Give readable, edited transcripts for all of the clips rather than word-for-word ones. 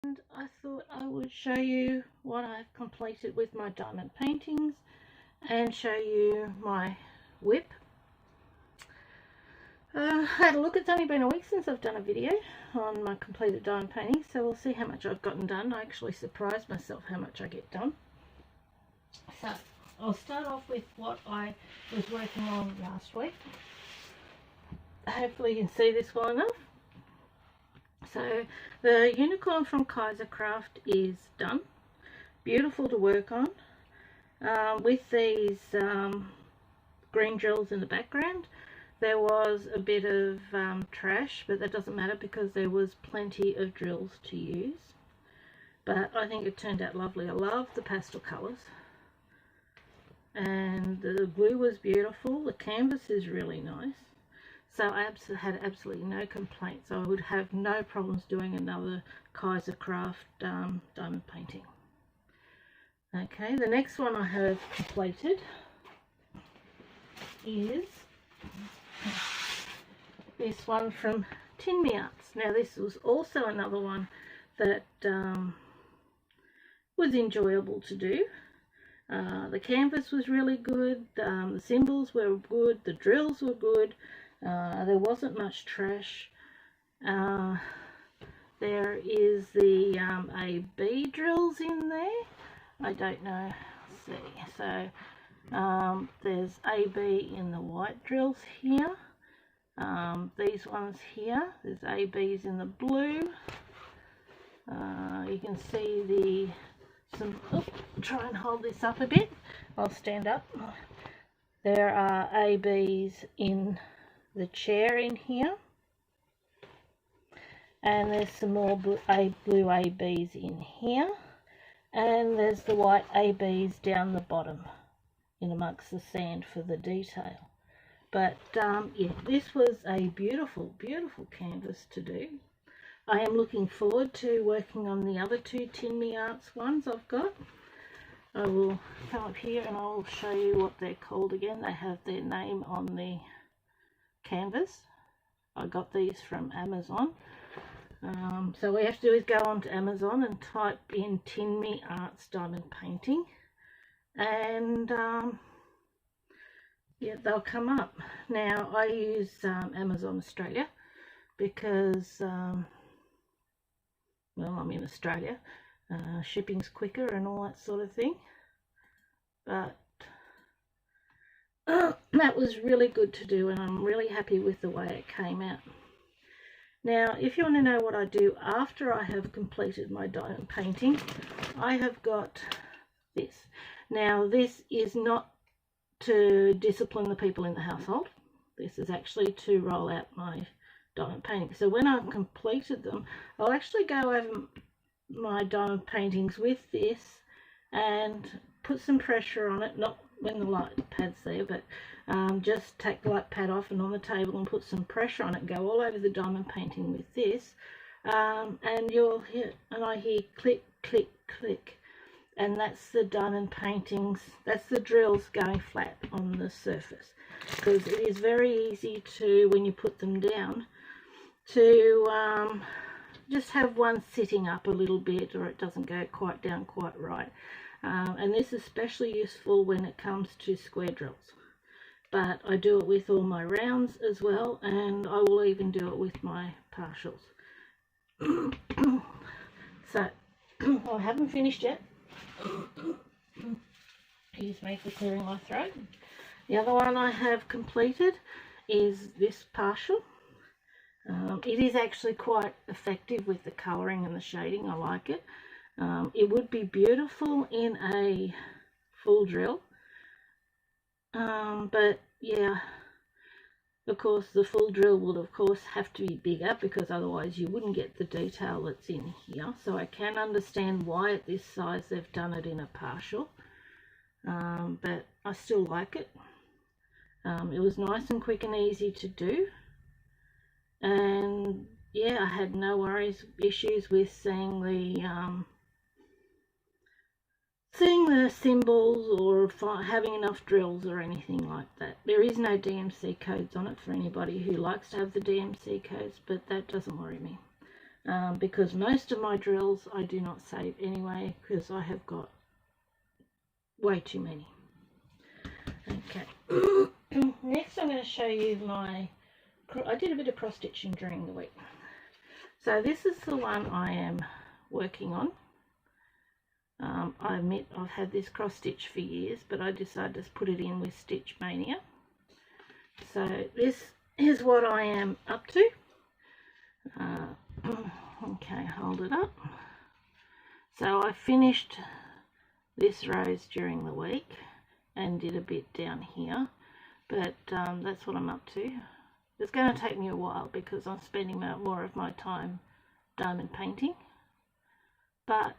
And I thought I would show you what I've completed with my diamond paintings and show you my WIP. Had a look, it's only been a week since I've done a video on my completed diamond paintings, so we'll see how much I've gotten done. I actually surprised myself how much I get done. So I'll start off with what I was working on last week. Hopefully you can see this well enough. So the unicorn from Kaisercraft is done. Beautiful to work on. With these green drills in the background, there was a bit of trash, but that doesn't matter because there was plenty of drills to use. But I think it turned out lovely. I love the pastel colours. And the glue was beautiful. The canvas is really nice. So I had absolutely no complaints. I would have no problems doing another Kaisercraft diamond painting. Okay, the next one I have completed is this one from Tin Me Arts. Now this was also another one that was enjoyable to do. The canvas was really good, the symbols were good, the drills were good, there wasn't much trash. There is the AB drills in there. I don't know, let's see, so there's AB in the white drills here, these ones here, there's ABs in the blue, you can see try and hold this up a bit, I'll stand up, there are ABs in the chair in here, and there's some more blue ABs in here. And there's the white ABs down the bottom in amongst the sand for the detail. But yeah, this was a beautiful, beautiful canvas to do. I am looking forward to working on the other two Tin Me Arts ones I've got. I will come up here and I will show you what they're called again. They have their name on the canvas. I got these from Amazon. So all we have to do is go onto Amazon and type in Tin Me Arts diamond painting, and yeah, they'll come up. Now I use Amazon Australia because well, I'm in Australia, shipping's quicker and all that sort of thing, but that was really good to do, and I'm really happy with the way it came out. Now, if you want to know what I do after I have completed my diamond painting, I have got this. Now, this is not to discipline the people in the household. This is actually to roll out my diamond painting. So when I've completed them, I'll actually go over my diamond paintings with this and put some pressure on it, not when the light pad's there, but just take the light pad off and on the table and put some pressure on it, go all over the diamond painting with this, and you'll hear, and I hear click, click, click, and that's the diamond paintings, that's the drills going flat on the surface, because it is very easy to, when you put them down, to just have one sitting up a little bit, or it doesn't go quite down quite right. And this is especially useful when it comes to square drills, but I do it with all my rounds as well, and I will even do it with my partials. So I haven't finished yet. Excuse me for clearing my throat. The other one I have completed is this partial. It is actually quite effective with the colouring and the shading. I like it. It would be beautiful in a full drill, but yeah, of course the full drill would of course have to be bigger, because otherwise you wouldn't get the detail that's in here. So I can understand why at this size they've done it in a partial, but I still like it. It was nice and quick and easy to do, and yeah, I had no issues with seeing the symbols or having enough drills or anything like that. There is no DMC codes on it for anybody who likes to have the DMC codes, but that doesn't worry me. because most of my drills I do not save anyway because I have got way too many. Okay. Next I'm going to show you I did a bit of cross stitching during the week. So this is the one I am working on. I admit I've had this cross stitch for years, but I decided to put it in with Stitch Mania. So this is what I am up to. Okay, hold it up. So I finished this rose during the week and did a bit down here, but that's what I'm up to. It's going to take me a while because I'm spending more of my time diamond painting, but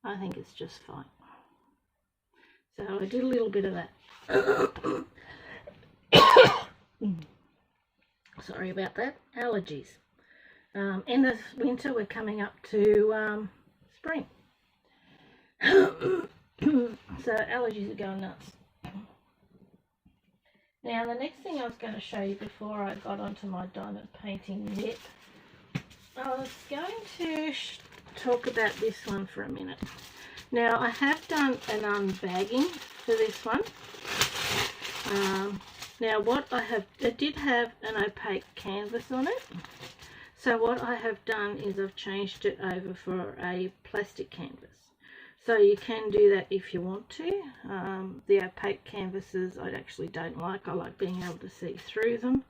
I think it's just fine. So I did a little bit of that. Sorry about that. Allergies. End of winter, we're coming up to spring. So allergies are going nuts. Now the next thing I was going to show you before I got onto my diamond painting yet, I was going to talk about this one for a minute. Now I have done an unbagging for this one. Now what it did have an opaque canvas on it. So what I have done is I've changed it over for a plastic canvas. So you can do that if you want to. The opaque canvases I actually don't like. I like being able to see through them.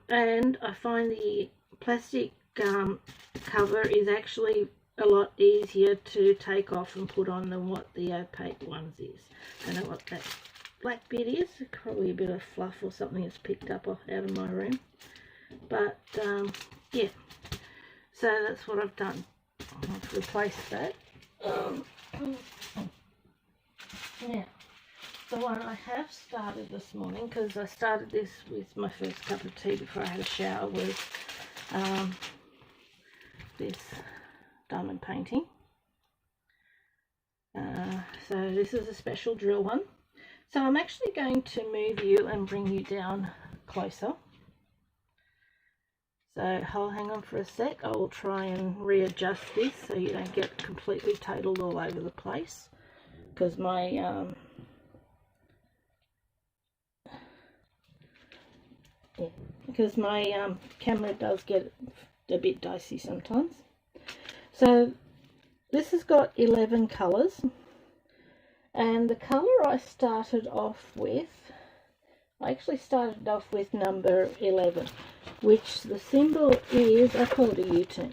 And I find the plastic cover is actually a lot easier to take off and put on than what the opaque ones is. I don't know what that black bit is. Probably a bit of fluff or something that's picked up out of my room. But yeah, so that's what I've done. I've replaced that. Now, the one I have started this morning, because I started this with my first cup of tea before I had a shower, was this diamond painting. So this is a special drill one. So I'm actually going to move you and bring you down closer. So I'll hang on for a sec. I will try and readjust this so you don't get completely totaled all over the place, because my camera does get a bit dicey sometimes. So this has got 11 colours, and the colour I started off with, I actually started off with number 11, which the symbol is, I call it a U-turn.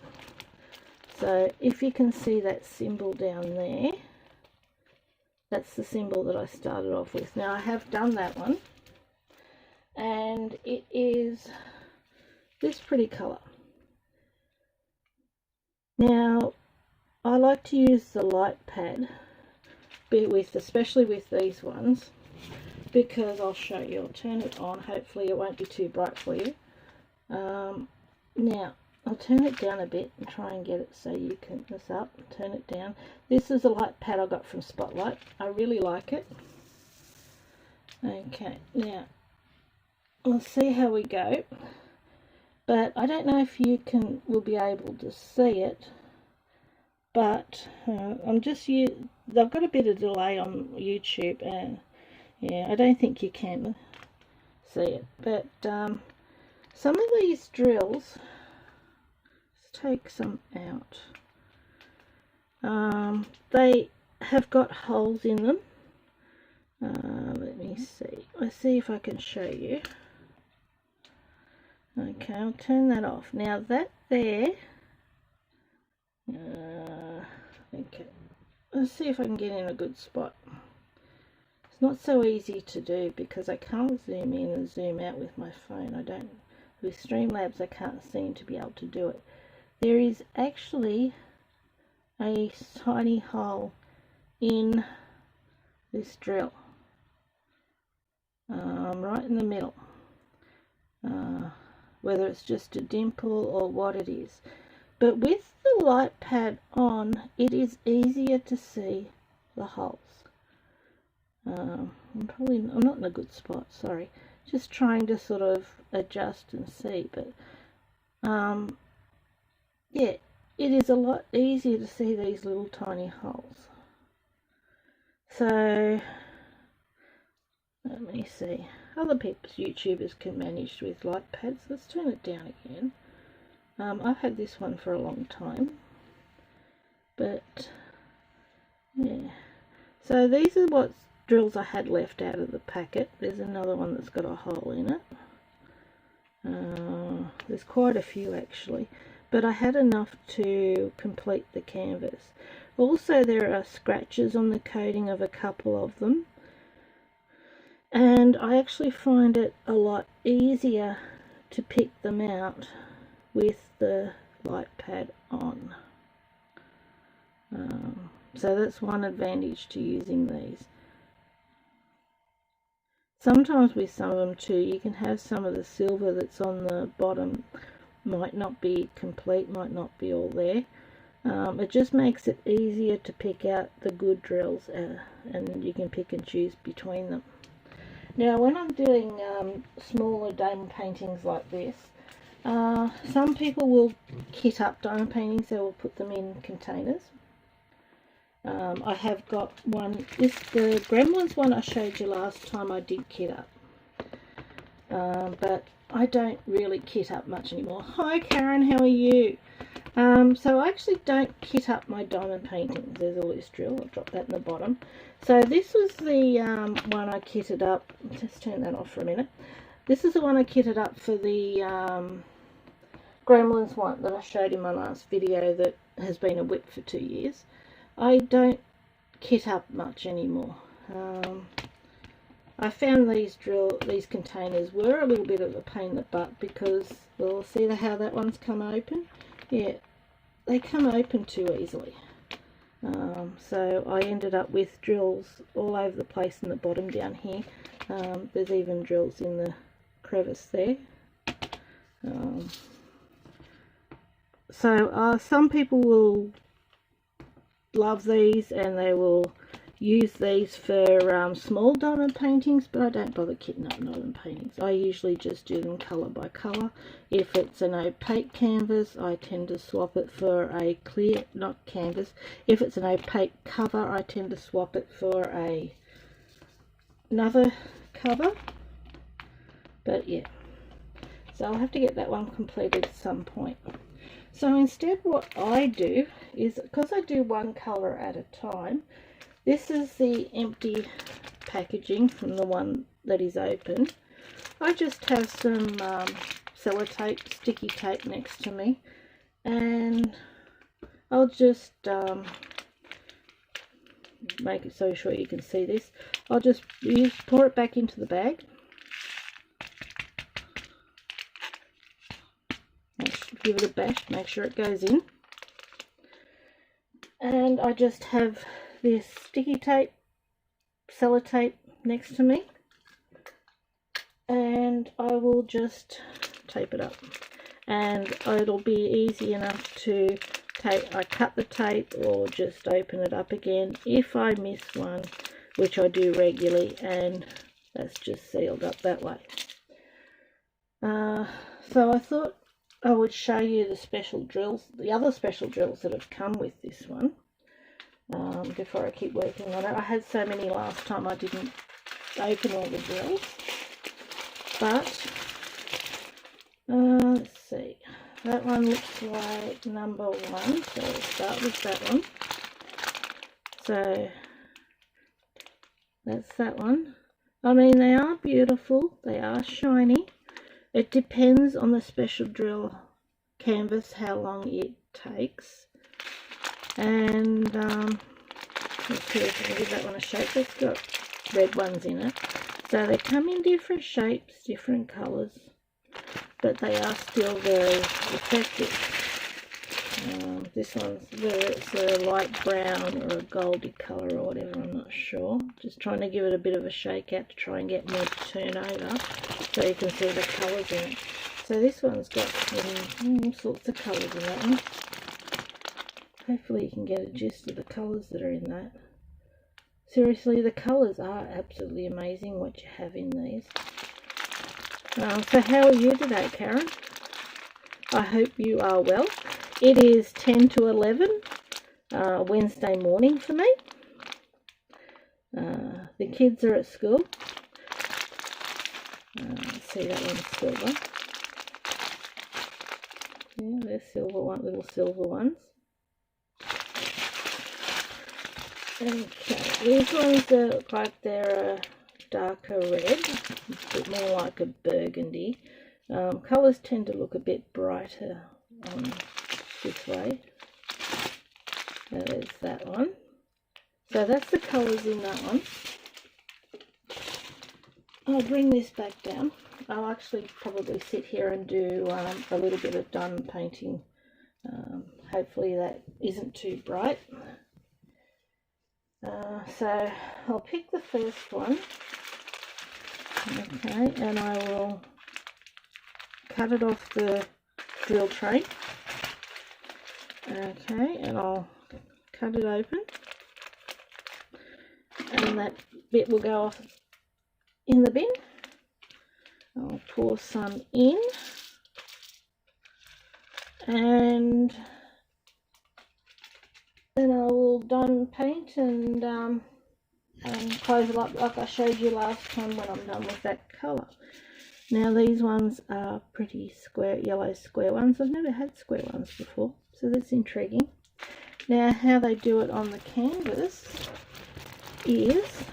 So if you can see that symbol down there, that's the symbol that I started off with. Now I have done that one, and it is this pretty colour. Now I like to use the light pad, especially with these ones, because I'll show you. I'll turn it on. Hopefully it won't be too bright for you. Now I'll turn it down a bit and try and get it so you can this up. Turn it down. This is a light pad I got from Spotlight. I really like it. Okay, now we'll see how we go. But I don't know if you will be able to see it. But I've got a bit of delay on YouTube, and yeah, I don't think you can see it. But some of these drills, let's take some out. They have got holes in them. Let me see. Let's see if I can show you. Okay, I'll turn that off. Now that there, okay, let's see if I can get in a good spot. It's not so easy to do because I can't zoom in and zoom out with my phone. With Streamlabs I can't seem to be able to do it. There is actually a tiny hole in this drill, right in the middle. Whether it's just a dimple or what it is. But with the light pad on, it is easier to see the holes. I'm not in a good spot, sorry. Just trying to sort of adjust and see, but yeah, it is a lot easier to see these little tiny holes. So let me see. Other people's YouTubers can manage with light pads. Let's turn it down again. I've had this one for a long time, but yeah. So these are what drills I had left out of the packet. There's another one that's got a hole in it. There's quite a few actually, but I had enough to complete the canvas. Also, there are scratches on the coating of a couple of them, and I actually find it a lot easier to pick them out with the light pad on. So that's one advantage to using these. Sometimes with some of them too, you can have some of the silver that's on the bottom might not be complete, might not be all there. It just makes it easier to pick out the good drills, and you can pick and choose between them. Now when I'm doing smaller diamond paintings like this, some people will kit up diamond paintings. They will put them in containers. I have got one, the Gremlins one I showed you last time I did kit up. But I don't really kit up much anymore. Hi Karen, how are you? So I actually don't kit up my diamond paintings. There's all this drill. I'll drop that in the bottom. So this was the one I kitted up. Just turn that off for a minute. This is the one I kitted up for the Gremlins one that I showed in my last video that has been a whip for 2 years. I don't kit up much anymore. I found these containers were a little bit of a pain in the butt because, well, see how that one's come open? Yeah, they come open too easily. So I ended up with drills all over the place in the bottom down here. There's even drills in the crevice there. So some people will love these and they will use these for small diamond paintings, but I don't bother kitting up diamond paintings. I usually just do them colour by colour. If it's an opaque canvas, I tend to swap it for a clear, not canvas. If it's an opaque cover, I tend to swap it for another cover. But yeah, so I'll have to get that one completed at some point. So instead what I do is, because I do one colour at a time, this is the empty packaging from the one that is open. I just have some sellotape, sticky tape next to me, and I'll just make it so sure you can see this. I'll just pour it back into the bag. Give it a bash, make sure it goes in. And I just have this sticky tape, sellotape next to me, and I will just tape it up, and it'll be easy enough to I cut the tape or just open it up again if I miss one, which I do regularly, and that's just sealed up that way. So I thought I would show you the special drills, the other special drills that have come with this one, before I keep working on it. I had so many last time I didn't open all the drills, but let's see, that one looks like number 1, so we'll start with that one. So that's that one. I mean, they are beautiful, they are shiny. It depends on the special drill canvas how long it takes. And let's see if I can give that one a shake. It's got red ones in it. So they come in different shapes, different colours, but they are still very effective. This one's it's a light brown or a goldy colour or whatever, I'm not sure. Just trying to give it a bit of a shake out to try and get more to turn over so you can see the colours in it. So this one's got all sorts of colours in that one. Hopefully you can get a gist of the colours that are in that. Seriously, the colours are absolutely amazing what you have in these. So how are you today, Karen? I hope you are well. It is 10 to 11 Wednesday morning for me. The kids are at school. See, that one's silver. Yeah, they're silver one, little silver ones. Okay, these ones look like they're a darker red, a bit more like a burgundy. Colours tend to look a bit brighter on this way. There's that one. So that's the colours in that one. I'll bring this back down. I'll actually probably sit here and do a little bit of diamond painting. Hopefully that isn't too bright. So I'll pick the first one. Okay, and I will cut it off the drill tray. Okay, and I'll cut it open. And that bit will go off in the bin. I'll pour some in and then I will diamond paint and close it up like I showed you last time when I'm done with that colour. Now these ones are pretty square, yellow square ones. I've never had square ones before, so that's intriguing. Now how they do it on the canvas is,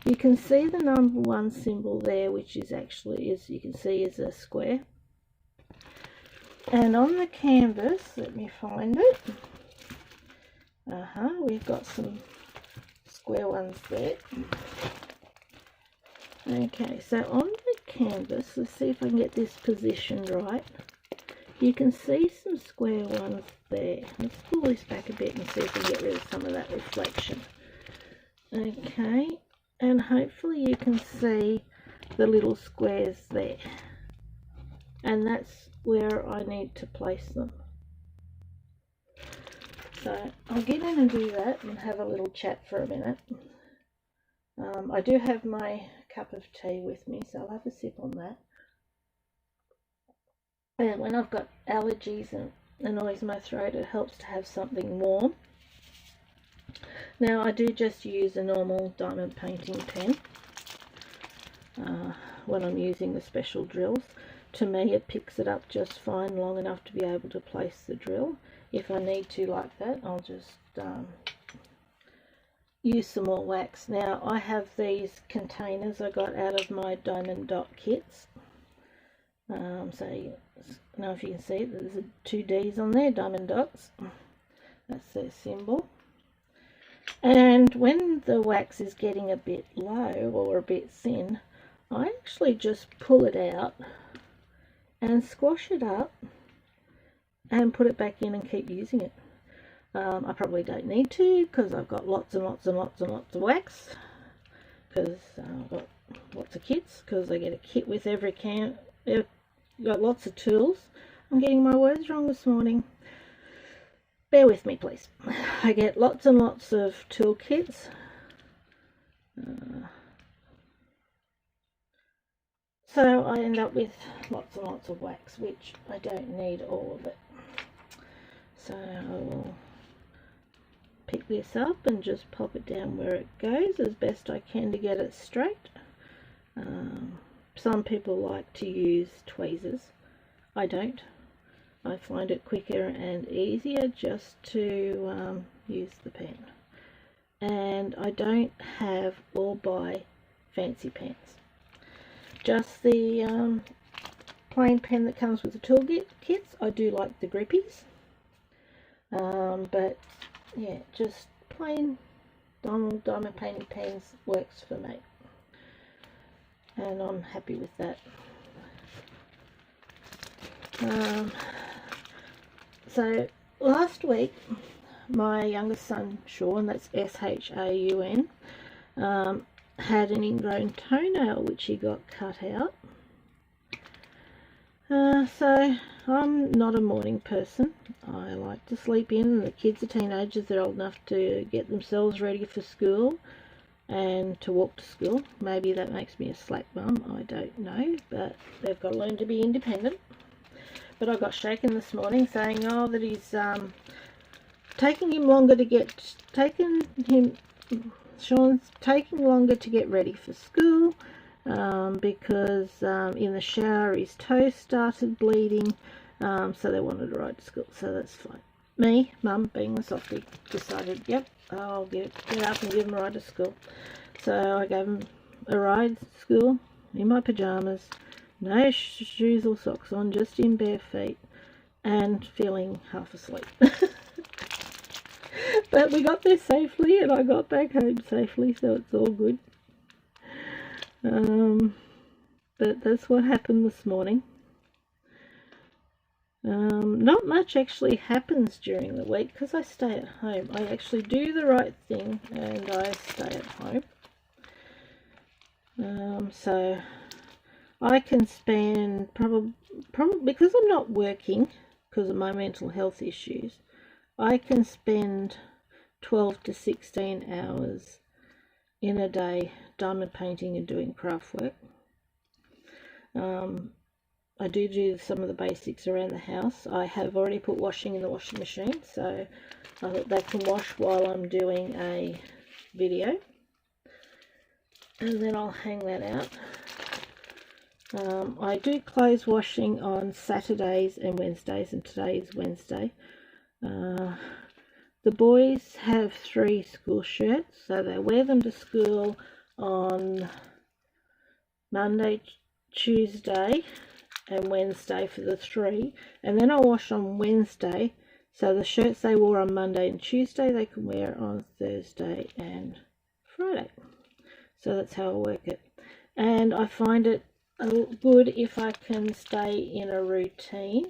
you can see the number 1 symbol there, which is actually, as you can see, is a square. And on the canvas, let me find it. We've got some square ones there. Okay, so on the canvas, let's see if I can get this positioned right. You can see some square ones there. Let's pull this back a bit and see if we can get rid of some of that reflection. Okay, and hopefully you can see the little squares there. And that's where I need to place them. So I'll get in and do that and have a little chat for a minute. I do have my cup of tea with me, so I'll have a sip on that. And when I've got allergies and a noise in my throat, it helps to have something warm. Now I do just use a normal diamond painting pen when I'm using the special drills. To me it picks it up just fine, long enough to be able to place the drill. If I need to like that, I'll just use some more wax. Now I have these containers I got out of my diamond dot kits. So now if you can see, there's 2 D's on there, diamond dots. That's their symbol. And when the wax is getting a bit low or a bit thin, I actually just pull it out and squash it up and put it back in and keep using it. I probably don't need to because I've got lots and lots and lots and lots of wax, because I've got lots of kits, because I get a kit with every can. I've got lots of tools. I'm getting my words wrong this morning. Bear with me, please. I get lots and lots of tool kits. So I end up with lots and lots of wax, which I don't need all of it. So I will pick this up and just pop it down where it goes as best I can to get it straight. Some people like to use tweezers. I don't. I find it quicker and easier just to use the pen. And I don't have or buy fancy pens. Just the plain pen that comes with the tool kits. I do like the grippies. But yeah, just plain diamond painting pens works for me. And I'm happy with that. So last week, my youngest son Sean, that's S-H-A-U-N, had an ingrown toenail which he got cut out. So I'm not a morning person. I like to sleep in. The kids are teenagers. They're old enough to get themselves ready for school and to walk to school. Maybe that makes me a slack mum, I don't know, but they've got to learn to be independent. But I got shaken this morning saying, oh, that he's taking him longer to get, Sean's taking longer to get ready for school because in the shower his toe started bleeding, so they wanted to ride to school, so that's fine. Me, Mum, being the softie, decided, yep, I'll get up and give him a ride to school. So I gave him a ride to school in my pyjamas, no shoes or socks on, just in bare feet, and feeling half asleep. But we got there safely, and I got back home safely, so it's all good. But that's what happened this morning. Not much actually happens during the week because I stay at home. I actually do the right thing and I stay at home. So I can spend probably because I'm not working because of my mental health issues, I can spend 12 to 16 hours in a day diamond painting and doing craft work. I do some of the basics around the house. I have already put washing in the washing machine, so I thought that can wash while I'm doing a video, and then I'll hang that out. I do clothes washing on Saturdays and Wednesdays, and today is Wednesday. The boys have 3 school shirts, so they wear them to school on Monday, Tuesday and Wednesday for the 3, and then I wash on Wednesday, so the shirts they wore on Monday and Tuesday they can wear on Thursday and Friday. So that's how I work it, and I find it good if I can stay in a routine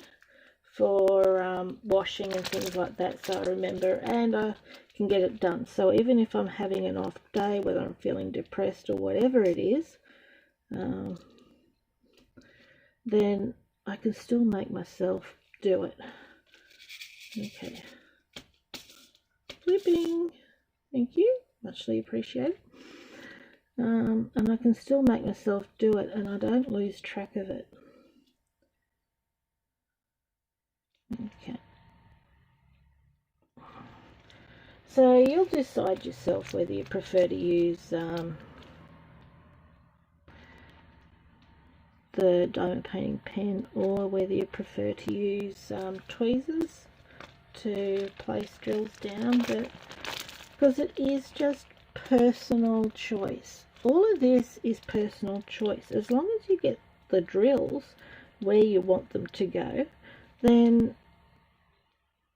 for washing and things like that, so I remember and I can get it done. So even if I'm having an off day, whether I'm feeling depressed or whatever it is, then I can still make myself do it. Okay, flipping, thank you, muchly appreciated. And I can still make myself do it, and I don't lose track of it. Okay, so you'll decide yourself whether you prefer to use the diamond painting pen or whether you prefer to use tweezers to place drills down, but because it is just personal choice. All of this is personal choice. As long as you get the drills where you want them to go, then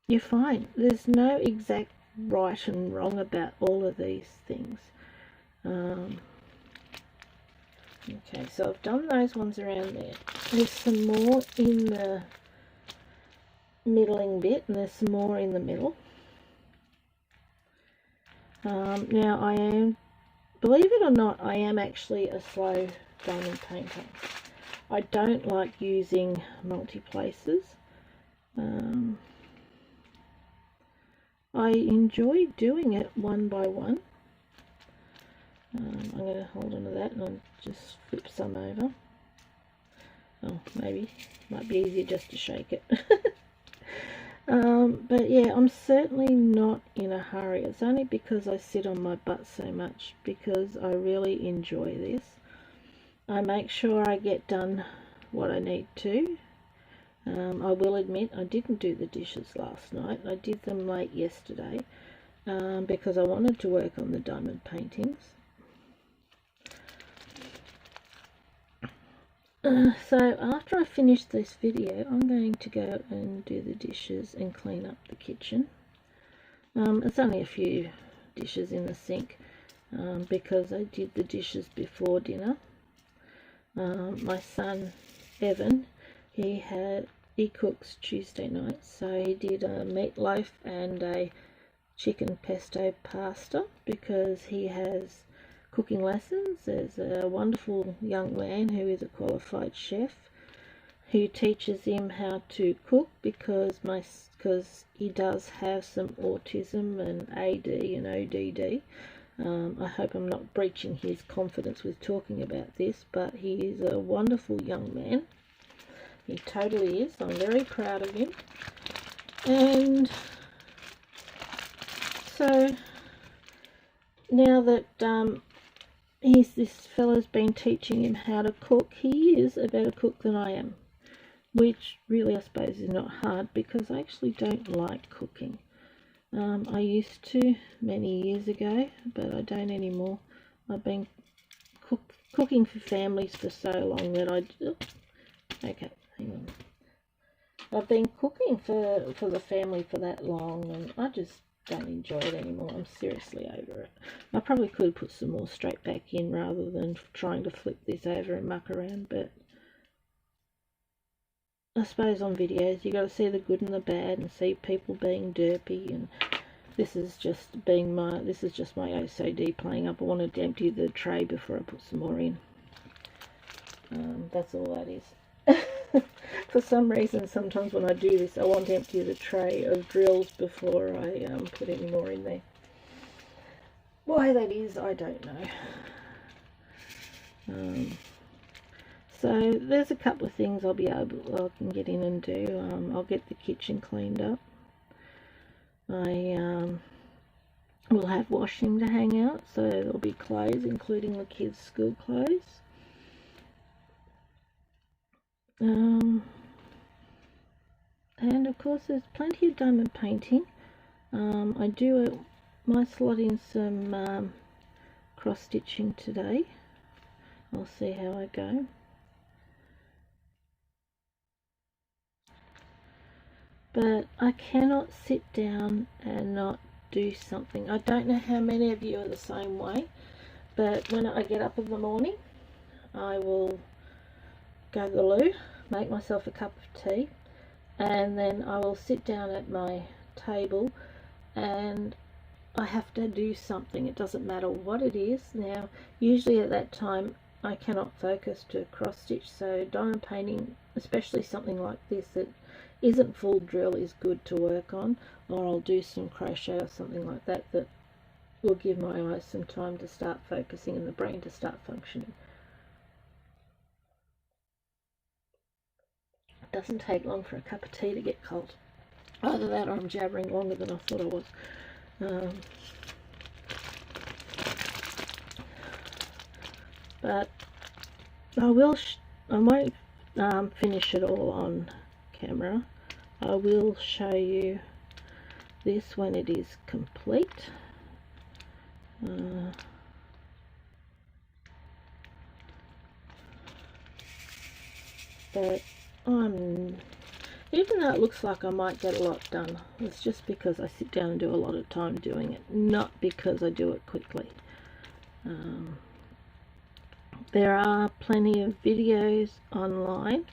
you're fine. There's no exact right and wrong about all of these things. Okay, so I've done those ones around there. There's some more in the middling bit, and there's some more in the middle. Now I am, believe it or not, I am actually a slow diamond painter. I don't like using multi-places. I enjoy doing it one by one. I'm going to hold on to that and I'll just flip some over. Oh, maybe might be easier just to shake it. But yeah, I'm certainly not in a hurry. It's only because I sit on my butt so much, because I really enjoy this. I make sure I get done what I need to. I will admit I didn't do the dishes last night. I did them late yesterday because I wanted to work on the diamond paintings. So after I finish this video, I'm going to go and do the dishes and clean up the kitchen. It's only a few dishes in the sink because I did the dishes before dinner. My son Evan, he cooks Tuesday nights, so he did a meatloaf and a chicken pesto pasta because he has cooking lessons. There's a wonderful young man who is a qualified chef who teaches him how to cook because he does have some autism and AD and ODD. I hope I'm not breaching his confidence with talking about this, but he is a wonderful young man. He totally is. I'm very proud of him. And so now that this fella's been teaching him how to cook, he is a better cook than I am, which really I suppose is not hard because I actually don't like cooking. I used to many years ago, but I don't anymore. I've been cooking for families for so long that okay, hang on. I've been cooking for the family for that long, and I just don't enjoy it anymore. I'm seriously over it. I probably could put some more straight back in rather than trying to flip this over and muck around, but I suppose on videos you got to see the good and the bad and see people being derpy, and this is just my OCD playing up. I wanted to empty the tray before I put some more in. That's all that is. For some reason, sometimes when I do this, I want to empty the tray of drills before I put any more in there. Why that is, I don't know. So there's a couple of things I can get in and do. I'll get the kitchen cleaned up. I will have washing to hang out, so there'll be clothes, including the kids' school clothes. And of course there's plenty of diamond painting. I might slot in some cross stitching today. I'll see how I go. But I cannot sit down and not do something. I don't know how many of you are the same way, but when I get up in the morning, I will go to the loo, make myself a cup of tea, and then I will sit down at my table and I have to do something. It doesn't matter what it is. Now, usually at that time I cannot focus to cross stitch, so diamond painting, especially something like this that isn't full drill, is good to work on, or I'll do some crochet or something like that that will give my eyes some time to start focusing and the brain to start functioning. It doesn't take long for a cup of tea to get cold. Either that or I'm jabbering longer than I thought I was. But I won't finish it all on camera. I will show you this when it is complete. But even though it looks like I might get a lot done, it's just because I sit down and do a lot of time doing it, not because I do it quickly. There are plenty of videos online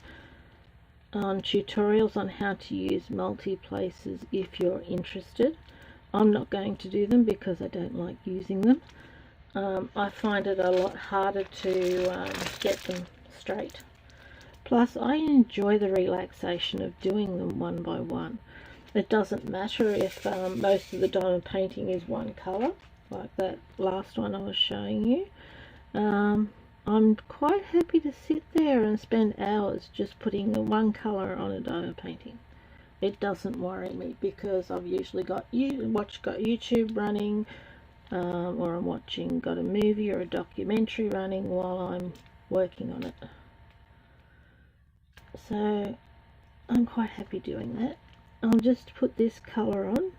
on tutorials on how to use multi-places if you're interested. I'm not going to do them because I don't like using them. I find it a lot harder to get them straight. Plus, I enjoy the relaxation of doing them one by one. It doesn't matter if most of the diamond painting is one colour, like that last one I was showing you. I'm quite happy to sit there and spend hours just putting one colour on a diamond painting. It doesn't worry me because I've usually got YouTube running, or I'm got a movie or a documentary running while I'm working on it. So I'm quite happy doing that. I'll just put this colour on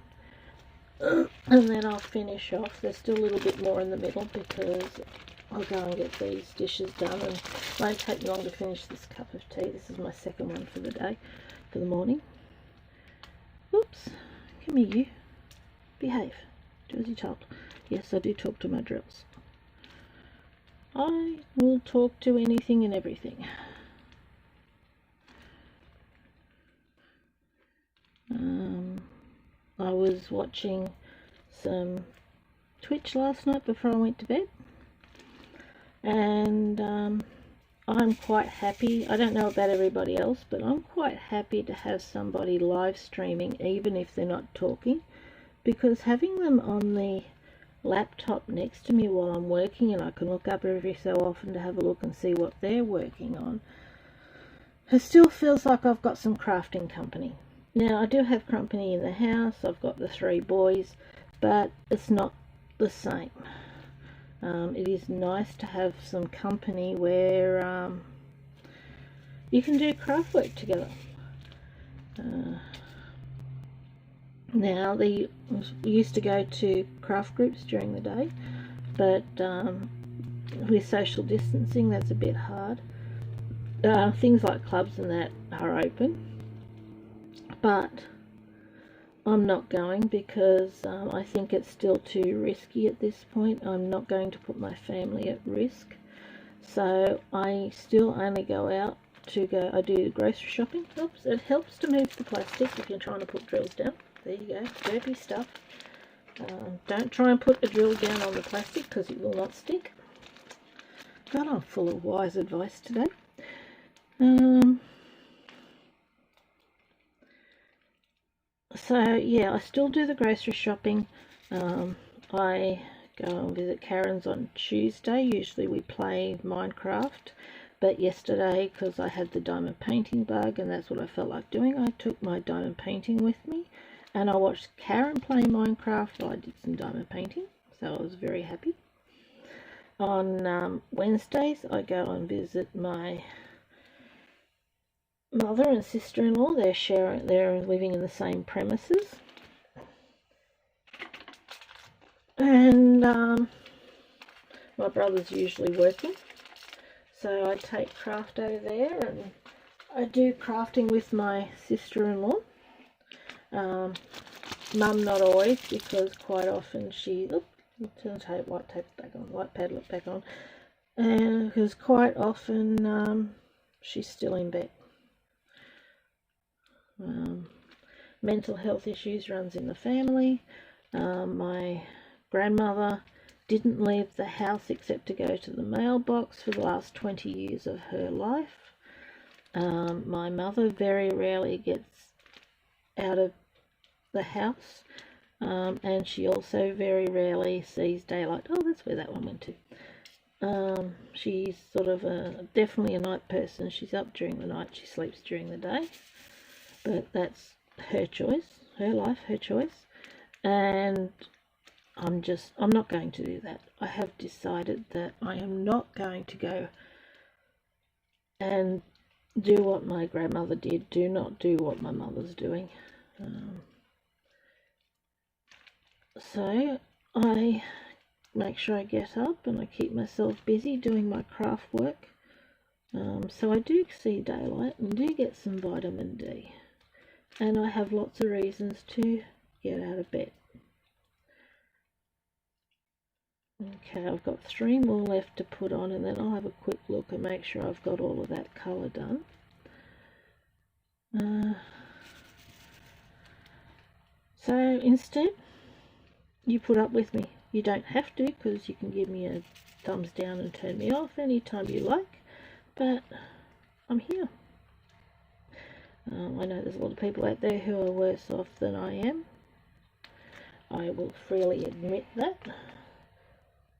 and then I'll finish off. There's still a little bit more in the middle because I'll go and get these dishes done, and it won't take me long to finish this cup of tea. This is my second one for the day, for the morning. Oops, come here you. Behave. Do as you're told. Yes, I do talk to my drills. I will talk to anything and everything. I was watching some Twitch last night before I went to bed, and I'm quite happy. I don't know about everybody else, but I'm quite happy to have somebody live streaming even if they're not talking, because having them on the laptop next to me while I'm working, and I can look up every so often to have a look and see what they're working on, it still feels like I've got some crafting company. Now, I do have company in the house. I've got the 3 boys, but it's not the same. It is nice to have some company where you can do craft work together. Now, we used to go to craft groups during the day, but with social distancing, that's a bit hard. Things like clubs and that are open, but I'm not going because I think it's still too risky at this point. I'm not going to put my family at risk, so I still only go out I do grocery shopping. Oops, it helps to move the plastic if you're trying to put drills down. There you go, derpy stuff. Don't try and put a drill down on the plastic because it will not stick. God, I'm full of wise advice today. So yeah, I still do the grocery shopping. I go and visit Karen's on Tuesday. Usually we play Minecraft, but yesterday, because I had the diamond painting bug and that's what I felt like doing, I took my diamond painting with me and I watched Karen play Minecraft while I did some diamond painting, so I was very happy. On Wednesdays I go and visit my mother and sister-in-law. They're living in the same premises, and my brother's usually working, so I take craft over there and I do crafting with my sister-in-law. Mum not always, because quite often she turn the white pad back on, and because quite often she's still in bed. Mental health issues runs in the family. My grandmother didn't leave the house except to go to the mailbox for the last 20 years of her life. My mother very rarely gets out of the house, and she also very rarely sees daylight. Oh, that's where that one went to. She's sort of definitely a night person. She's up during the night, she sleeps during the day, but that's her choice, her life, her choice, and I'm not going to do that. I have decided that I am not going to go and do what my grandmother did. Do not do what my mother's doing. So I make sure I get up and I keep myself busy doing my craft work. So I do see daylight and do get some vitamin D. And I have lots of reasons to get out of bed. Okay, I've got 3 more left to put on, and then I'll have a quick look and make sure I've got all of that colour done. So instead, you put up with me. You don't have to, because you can give me a thumbs down and turn me off anytime you like, but I'm here. I know there's a lot of people out there who are worse off than I am. I will freely admit that,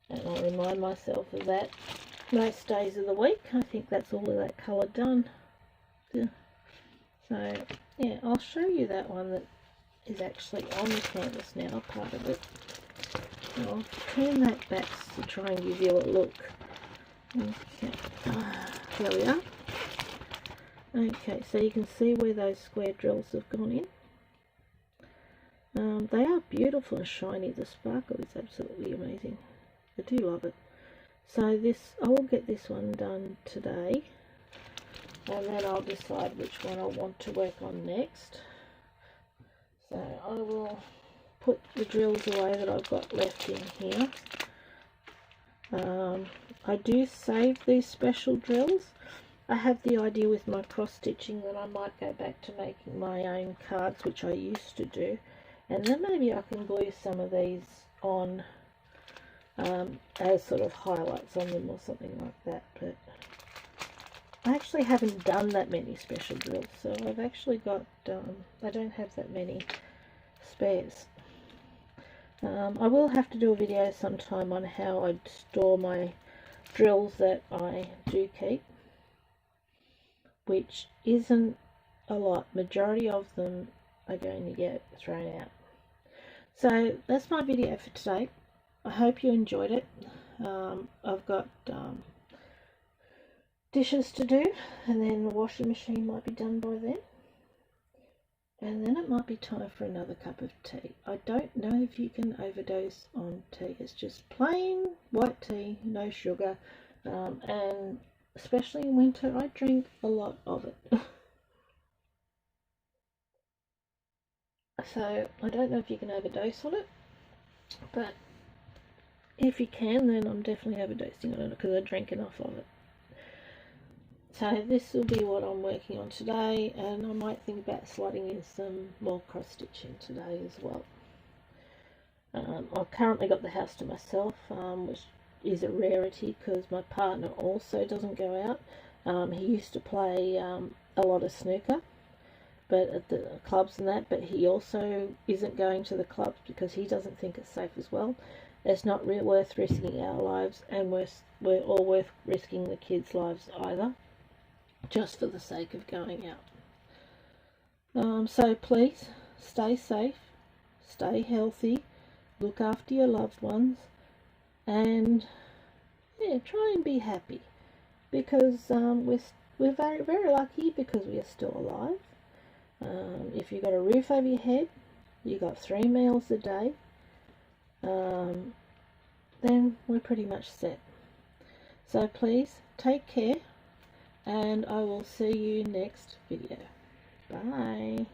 and I'll remind myself of that most days of the week. I think that's all of that colour done. So yeah, I'll show you that one that is actually on the canvas now, part of it. I'll turn that back to try and give you a look. Okay, there we are. Okay, so you can see where those square drills have gone in. They are beautiful and shiny. The sparkle is absolutely amazing. I do love it. So I will get this one done today, and then I'll decide which one I want to work on next. So I will put the drills away that I've got left in here. I do save these special drills. I have the idea with my cross stitching that I might go back to making my own cards, which I used to do, and then maybe I can glue some of these on as sort of highlights on them or something like that. But I actually haven't done that many special drills, so I've actually got I don't have that many spares. I will have to do a video sometime on how I store my drills that I do keep. which isn't a lot. Majority of them are going to get thrown out. So that's my video for today. I hope you enjoyed it. I've got dishes to do, and then the washing machine might be done by then. And then it might be time for another cup of tea. I don't know if you can overdose on tea. It's just plain white tea, no sugar. And especially in winter, I drink a lot of it. So I don't know if you can overdose on it. But if you can, then I'm definitely overdosing on it because I drink enough of it. So this will be what I'm working on today, and I might think about slotting in some more cross stitching today as well. I've currently got the house to myself, which is a rarity because my partner also doesn't go out. He used to play a lot of snooker, but at the clubs and that, but he also isn't going to the clubs because he doesn't think it's safe as well. It's not worth risking our lives, and we're all worth risking the kids' lives either, just for the sake of going out. So please stay safe, stay healthy, look after your loved ones, and yeah, try and be happy, because we're very, very lucky because we are still alive. If you've got a roof over your head, you've got 3 meals a day, then we're pretty much set. So please take care, and I will see you next video. Bye.